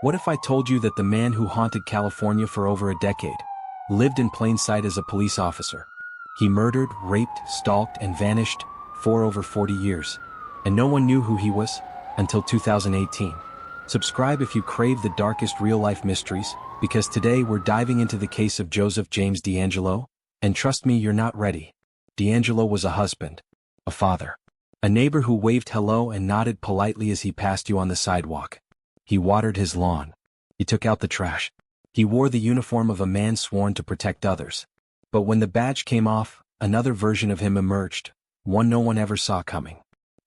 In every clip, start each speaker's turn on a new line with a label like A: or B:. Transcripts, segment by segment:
A: What if I told you that the man who haunted California for over a decade lived in plain sight as a police officer? He murdered, raped, stalked, and vanished for over 40 years. And no one knew who he was until 2018. Subscribe if you crave the darkest real-life mysteries, because today we're diving into the case of Joseph James DeAngelo, and trust me, you're not ready. DeAngelo was a husband, a father, a neighbor who waved hello and nodded politely as he passed you on the sidewalk. He watered his lawn. He took out the trash. He wore the uniform of a man sworn to protect others. But when the badge came off, another version of him emerged, one no one ever saw coming.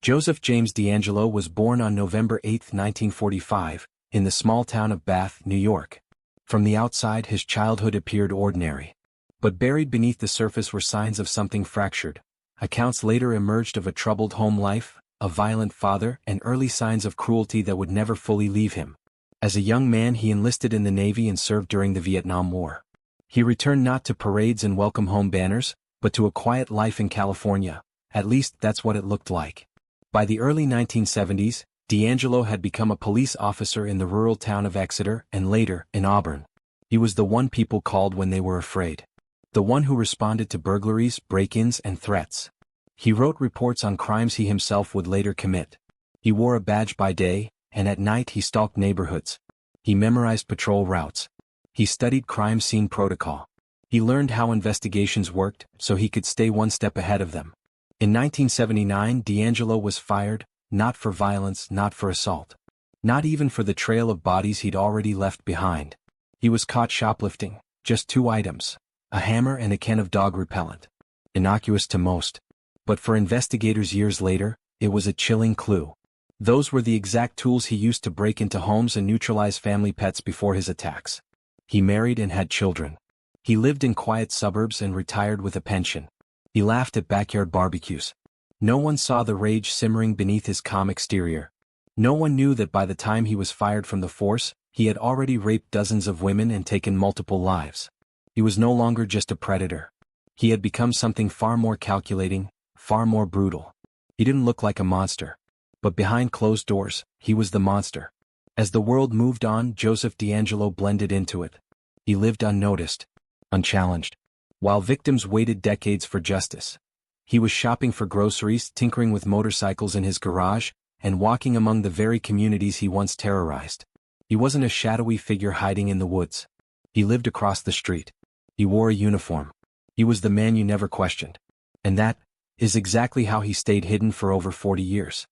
A: Joseph James DeAngelo was born on November 8, 1945, in the small town of Bath, New York. From the outside, his childhood appeared ordinary. But buried beneath the surface were signs of something fractured. Accounts later emerged of a troubled home life, a violent father, and early signs of cruelty that would never fully leave him. As a young man, he enlisted in the Navy and served during the Vietnam War. He returned not to parades and welcome home banners, but to a quiet life in California. At least that's what it looked like. By the early 1970s, DeAngelo had become a police officer in the rural town of Exeter and later, in Auburn. He was the one people called when they were afraid. The one who responded to burglaries, break-ins, and threats. He wrote reports on crimes he himself would later commit. He wore a badge by day, and at night he stalked neighborhoods. He memorized patrol routes. He studied crime scene protocol. He learned how investigations worked, so he could stay one step ahead of them. In 1979, DeAngelo was fired, not for violence, not for assault. Not even for the trail of bodies he'd already left behind. He was caught shoplifting, just 2 items, a hammer and a can of dog repellent. Innocuous to most. But for investigators years later, it was a chilling clue. Those were the exact tools he used to break into homes and neutralize family pets before his attacks. He married and had children. He lived in quiet suburbs and retired with a pension. He laughed at backyard barbecues. No one saw the rage simmering beneath his calm exterior. No one knew that by the time he was fired from the force, he had already raped dozens of women and taken multiple lives. He was no longer just a predator. He had become something far more calculating, far more brutal. He didn't look like a monster. But behind closed doors, he was the monster. As the world moved on, Joseph DeAngelo blended into it. He lived unnoticed, unchallenged. While victims waited decades for justice, he was shopping for groceries, tinkering with motorcycles in his garage, and walking among the very communities he once terrorized. He wasn't a shadowy figure hiding in the woods. He lived across the street. He wore a uniform. He was the man you never questioned. And that is exactly how he stayed hidden for over 40 years.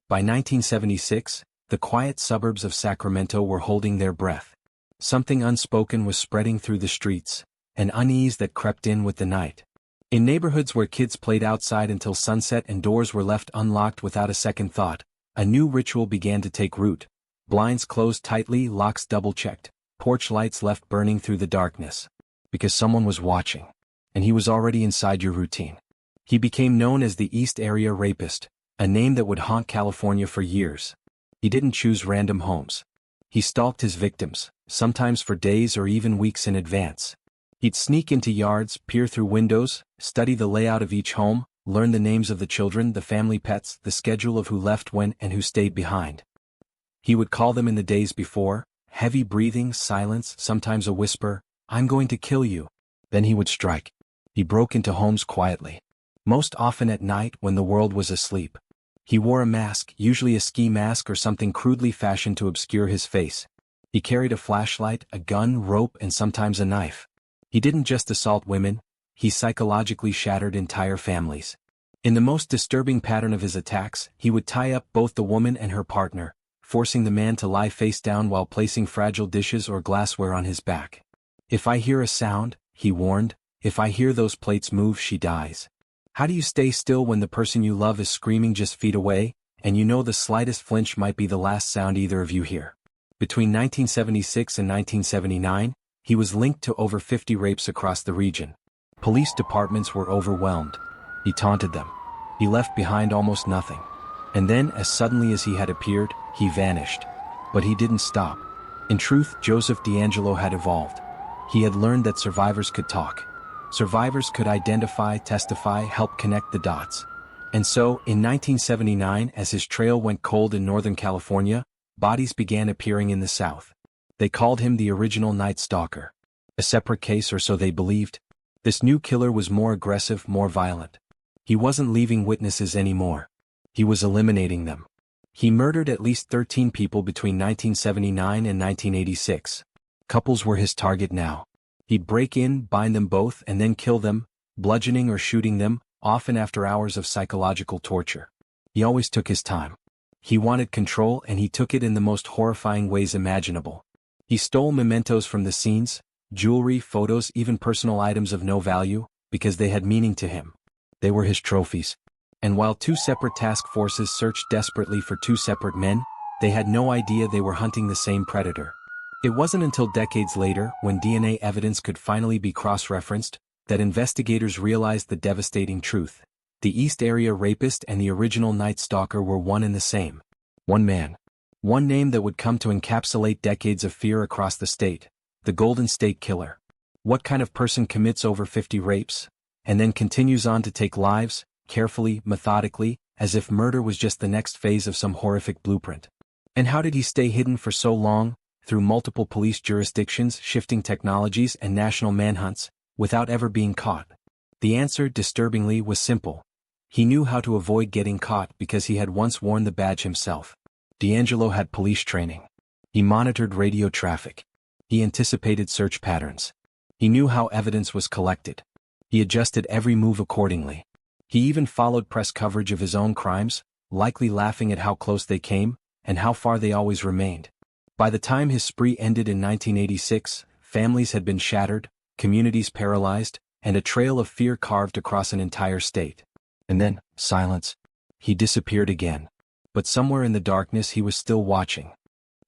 A: By 1976, the quiet suburbs of Sacramento were holding their breath. Something unspoken was spreading through the streets, an unease that crept in with the night. In neighborhoods where kids played outside until sunset and doors were left unlocked without a second thought, a new ritual began to take root. Blinds closed tightly, locks double-checked, porch lights left burning through the darkness. Because someone was watching. And he was already inside your routine. He became known as the East Area Rapist, a name that would haunt California for years. He didn't choose random homes. He stalked his victims, sometimes for days or even weeks in advance. He'd sneak into yards, peer through windows, study the layout of each home, learn the names of the children, the family pets, the schedule of who left when and who stayed behind. He would call them in the days before, heavy breathing, silence, sometimes a whisper, "I'm going to kill you." Then he would strike. He broke into homes quietly. Most often at night when the world was asleep. He wore a mask, usually a ski mask or something crudely fashioned to obscure his face. He carried a flashlight, a gun, rope, and sometimes a knife. He didn't just assault women, he psychologically shattered entire families. In the most disturbing pattern of his attacks, he would tie up both the woman and her partner, forcing the man to lie face down while placing fragile dishes or glassware on his back. "If I hear a sound," he warned, "if I hear those plates move, she dies." How do you stay still when the person you love is screaming just feet away, and you know the slightest flinch might be the last sound either of you hear? Between 1976 and 1979, he was linked to over 50 rapes across the region. Police departments were overwhelmed. He taunted them. He left behind almost nothing. And then, as suddenly as he had appeared, he vanished. But he didn't stop. In truth, Joseph DeAngelo had evolved. He had learned that survivors could talk. Survivors could identify, testify, help connect the dots. And so, in 1979, as his trail went cold in Northern California, bodies began appearing in the South. They called him the original Night Stalker. A separate case, or so they believed. This new killer was more aggressive, more violent. He wasn't leaving witnesses anymore. He was eliminating them. He murdered at least 13 people between 1979 and 1986. Couples were his target now. He'd break in, bind them both, and then kill them, bludgeoning or shooting them, often after hours of psychological torture. He always took his time. He wanted control, and he took it in the most horrifying ways imaginable. He stole mementos from the scenes, jewelry, photos, even personal items of no value, because they had meaning to him. They were his trophies. And while two separate task forces searched desperately for two separate men, they had no idea they were hunting the same predator. It wasn't until decades later, when DNA evidence could finally be cross-referenced, that investigators realized the devastating truth. The East Area Rapist and the original Night Stalker were one and the same. One man. One name that would come to encapsulate decades of fear across the state. The Golden State Killer. What kind of person commits over 50 rapes, and then continues on to take lives, carefully, methodically, as if murder was just the next phase of some horrific blueprint? And how did he stay hidden for so long, through multiple police jurisdictions, shifting technologies, and national manhunts, without ever being caught? The answer, disturbingly, was simple. He knew how to avoid getting caught because he had once worn the badge himself. DeAngelo had police training. He monitored radio traffic. He anticipated search patterns. He knew how evidence was collected. He adjusted every move accordingly. He even followed press coverage of his own crimes, likely laughing at how close they came, and how far they always remained. By the time his spree ended in 1986, families had been shattered, communities paralyzed, and a trail of fear carved across an entire state. And then, silence. He disappeared again. But somewhere in the darkness he was still watching.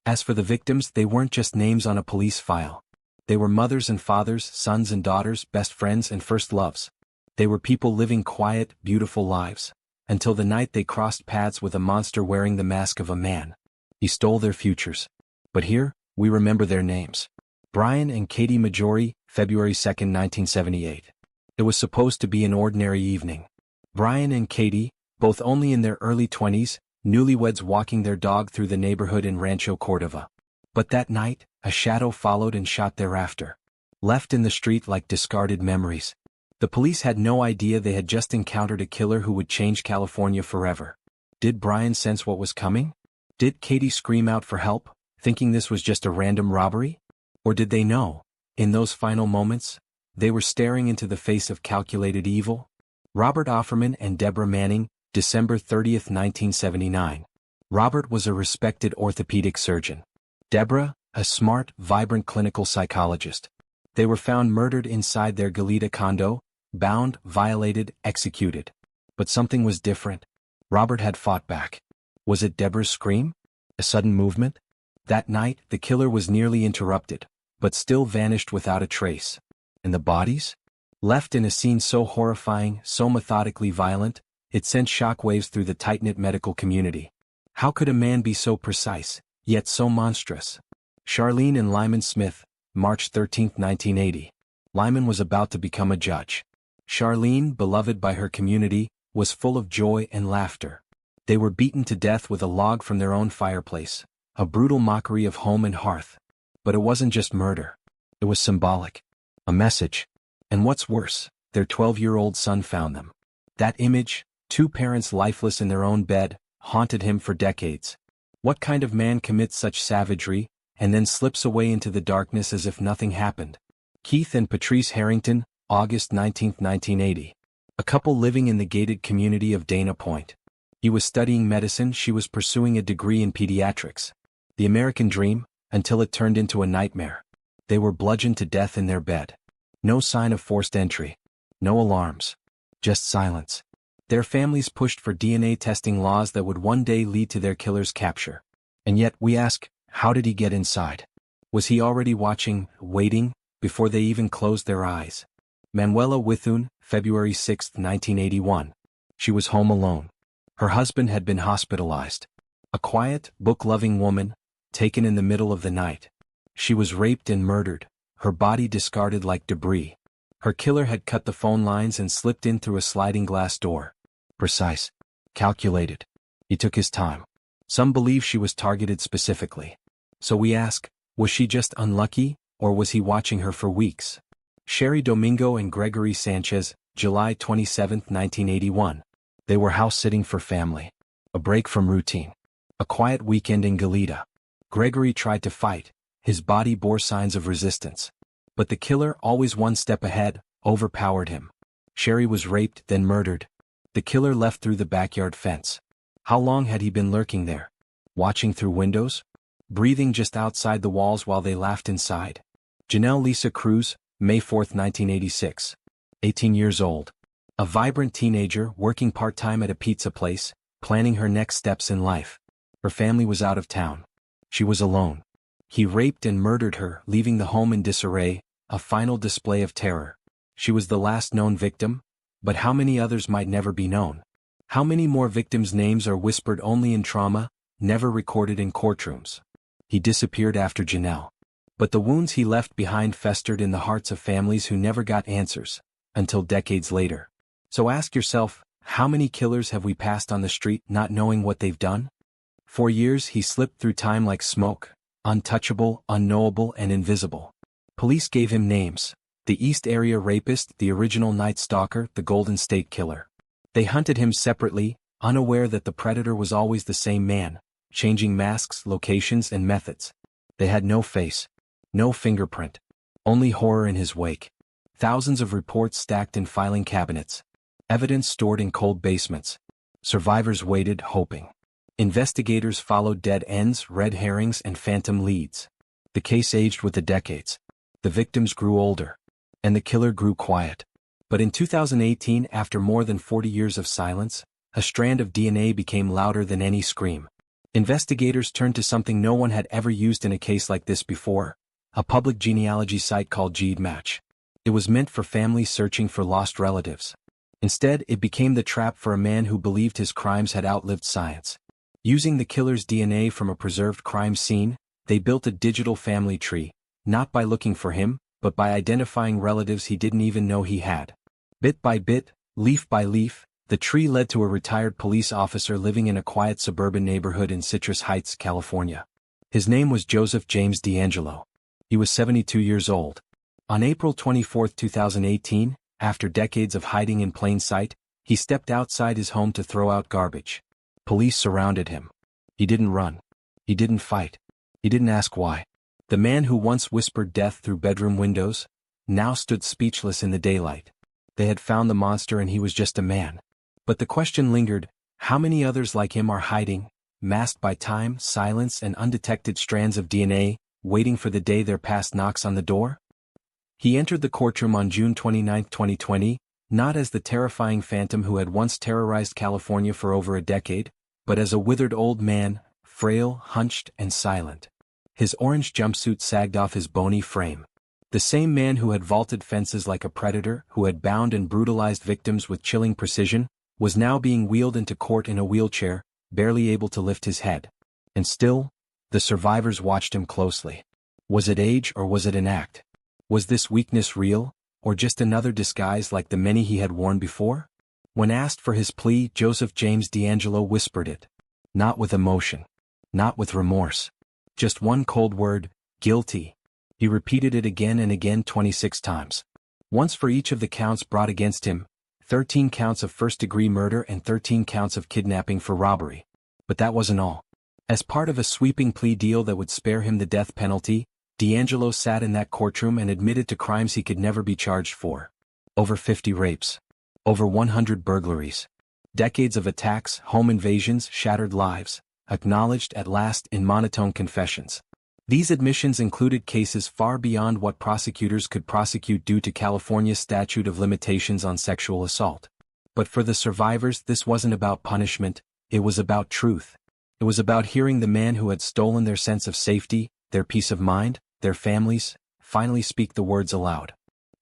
A: As for the victims, they weren't just names on a police file. They were mothers and fathers, sons and daughters, best friends and first loves. They were people living quiet, beautiful lives, until the night they crossed paths with a monster wearing the mask of a man. He stole their futures. But here, we remember their names. Brian and Katie Majori, February 2, 1978. It was supposed to be an ordinary evening. Brian and Katie, both only in their early 20s, newlyweds walking their dog through the neighborhood in Rancho Cordova. But that night, a shadow followed and shot thereafter. Left in the street like discarded memories. The police had no idea they had just encountered a killer who would change California forever. Did Brian sense what was coming? Did Katie scream out for help, thinking this was just a random robbery? Or did they know, in those final moments, they were staring into the face of calculated evil? Robert Offerman and Deborah Manning, December 30, 1979. Robert was a respected orthopedic surgeon. Deborah, a smart, vibrant clinical psychologist. They were found murdered inside their Goleta condo, bound, violated, executed. But something was different. Robert had fought back. Was it Deborah's scream? A sudden movement? That night, the killer was nearly interrupted, but still vanished without a trace. And the bodies? Left in a scene so horrifying, so methodically violent, it sent shockwaves through the tight-knit medical community. How could a man be so precise, yet so monstrous? Charlene and Lyman Smith, March 13, 1980. Lyman was about to become a judge. Charlene, beloved by her community, was full of joy and laughter. They were beaten to death with a log from their own fireplace, a brutal mockery of home and hearth. But it wasn't just murder. It was symbolic. A message. And what's worse, their 12-year-old son found them. That image, two parents lifeless in their own bed, haunted him for decades. What kind of man commits such savagery, and then slips away into the darkness as if nothing happened? Keith and Patrice Harrington, August 19, 1980. A couple living in the gated community of Dana Point. He was studying medicine, she was pursuing a degree in pediatrics. The American dream, until it turned into a nightmare. They were bludgeoned to death in their bed. No sign of forced entry. No alarms. Just silence. Their families pushed for DNA testing laws that would one day lead to their killer's capture. And yet, we ask, how did he get inside? Was he already watching, waiting, before they even closed their eyes? Manuela Withun, February 6, 1981. She was home alone. Her husband had been hospitalized. A quiet, book-loving woman, taken in the middle of the night. She was raped and murdered, her body discarded like debris. Her killer had cut the phone lines and slipped in through a sliding glass door. Precise. Calculated. He took his time. Some believe she was targeted specifically. So we ask, Was she just unlucky, or was he watching her for weeks? Sherry Domingo and Gregory Sanchez, July 27, 1981. They were house-sitting for family. A break from routine. A quiet weekend in Goleta. Gregory tried to fight. His body bore signs of resistance. But the killer, always one step ahead, overpowered him. Sherry was raped, then murdered. The killer left through the backyard fence. How long had he been lurking there? Watching through windows? Breathing just outside the walls while they laughed inside? Janelle Lisa Cruz, May 4, 1986. 18 years old. A vibrant teenager working part-time at a pizza place, planning her next steps in life. Her family was out of town. She was alone. He raped and murdered her, leaving the home in disarray, a final display of terror. She was the last known victim, but how many others might never be known? How many more victims' names are whispered only in trauma, never recorded in courtrooms? He disappeared after Janelle. But the wounds he left behind festered in the hearts of families who never got answers, until decades later. So ask yourself, how many killers have we passed on the street not knowing what they've done? For years he slipped through time like smoke, untouchable, unknowable, and invisible. Police gave him names: the East Area Rapist, the original Night Stalker, the Golden State Killer. They hunted him separately, unaware that the predator was always the same man, changing masks, locations, and methods. They had no face, no fingerprint, only horror in his wake. Thousands of reports stacked in filing cabinets. Evidence stored in cold basements. Survivors waited, hoping. Investigators followed dead ends, red herrings, and phantom leads. The case aged with the decades. The victims grew older. And the killer grew quiet. But in 2018, after more than 40 years of silence, a strand of DNA became louder than any scream. Investigators turned to something no one had ever used in a case like this before: a public genealogy site called GeneMatch. It was meant for families searching for lost relatives. Instead, it became the trap for a man who believed his crimes had outlived science. Using the killer's DNA from a preserved crime scene, they built a digital family tree, not by looking for him, but by identifying relatives he didn't even know he had. Bit by bit, leaf by leaf, the tree led to a retired police officer living in a quiet suburban neighborhood in Citrus Heights, California. His name was Joseph James DeAngelo. He was 72 years old. On April 24, 2018, after decades of hiding in plain sight, he stepped outside his home to throw out garbage. Police surrounded him. He didn't run. He didn't fight. He didn't ask why. The man who once whispered death through bedroom windows now stood speechless in the daylight. They had found the monster and he was just a man. But the question lingered: how many others like him are hiding, masked by time, silence, and undetected strands of DNA, waiting for the day their past knocks on the door? He entered the courtroom on June 29, 2020, not as the terrifying phantom who had once terrorized California for over a decade, but as a withered old man, frail, hunched, and silent. His orange jumpsuit sagged off his bony frame. The same man who had vaulted fences like a predator, who had bound and brutalized victims with chilling precision, was now being wheeled into court in a wheelchair, barely able to lift his head. And still, the survivors watched him closely. Was it age or was it an act? Was this weakness real, or just another disguise like the many he had worn before? When asked for his plea, Joseph James DeAngelo whispered it. Not with emotion. Not with remorse. Just one cold word: guilty. He repeated it again and again, 26 times. Once for each of the counts brought against him: 13 counts of first-degree murder and 13 counts of kidnapping for robbery. But that wasn't all. As part of a sweeping plea deal that would spare him the death penalty, DeAngelo sat in that courtroom and admitted to crimes he could never be charged for. Over 50 rapes. Over 100 burglaries. Decades of attacks, home invasions, shattered lives, acknowledged at last in monotone confessions. These admissions included cases far beyond what prosecutors could prosecute due to California's statute of limitations on sexual assault. But for the survivors, this wasn't about punishment, it was about truth. It was about hearing the man who had stolen their sense of safety, their peace of mind, their families, finally speak the words aloud.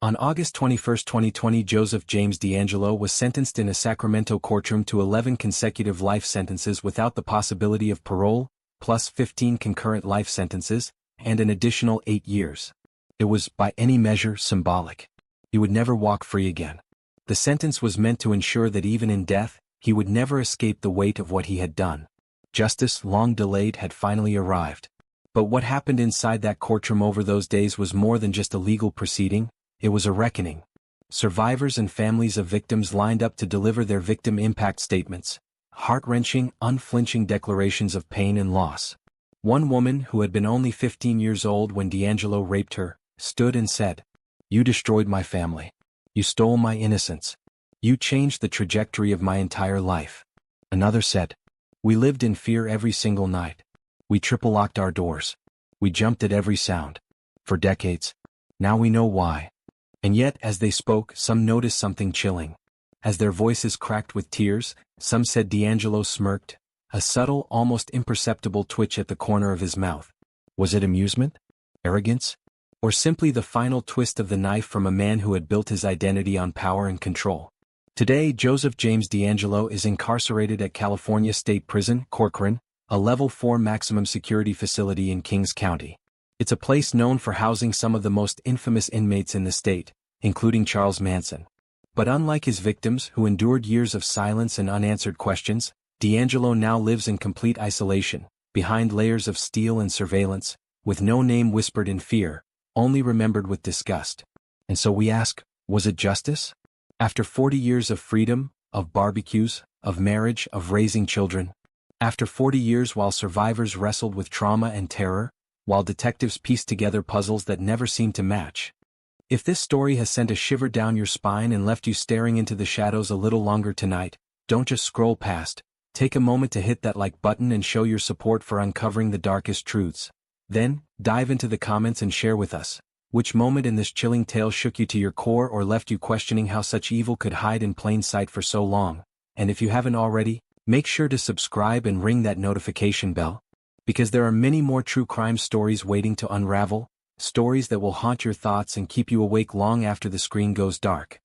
A: On August 21, 2020, Joseph James DeAngelo was sentenced in a Sacramento courtroom to 11 consecutive life sentences without the possibility of parole, plus 15 concurrent life sentences, and an additional 8 years. It was, by any measure, symbolic. He would never walk free again. The sentence was meant to ensure that even in death, he would never escape the weight of what he had done. Justice, long delayed, had finally arrived. But what happened inside that courtroom over those days was more than just a legal proceeding, it was a reckoning. Survivors and families of victims lined up to deliver their victim impact statements, heart-wrenching, unflinching declarations of pain and loss. One woman, who had been only 15 years old when DeAngelo raped her, stood and said, "You destroyed my family. You stole my innocence. You changed the trajectory of my entire life." Another said, "We lived in fear every single night. We triple-locked our doors. We jumped at every sound. For decades. Now we know why." And yet, as they spoke, some noticed something chilling. As their voices cracked with tears, some said DeAngelo smirked, a subtle, almost imperceptible twitch at the corner of his mouth. Was it amusement? Arrogance? Or simply the final twist of the knife from a man who had built his identity on power and control? Today, Joseph James DeAngelo is incarcerated at California State Prison, Corcoran, a Level 4 maximum security facility in Kings County. It's a place known for housing some of the most infamous inmates in the state, including Charles Manson. But unlike his victims who endured years of silence and unanswered questions, DeAngelo now lives in complete isolation, behind layers of steel and surveillance, with no name whispered in fear, only remembered with disgust. And so we ask, was it justice? After 40 years of freedom, of barbecues, of marriage, of raising children, after 40 years while survivors wrestled with trauma and terror, while detectives pieced together puzzles that never seemed to match. If this story has sent a shiver down your spine and left you staring into the shadows a little longer tonight, don't just scroll past. Take a moment to hit that like button and show your support for uncovering the darkest truths. Then, dive into the comments and share with us which moment in this chilling tale shook you to your core or left you questioning how such evil could hide in plain sight for so long. And if you haven't already, make sure to subscribe and ring that notification bell, because there are many more true crime stories waiting to unravel, stories that will haunt your thoughts and keep you awake long after the screen goes dark.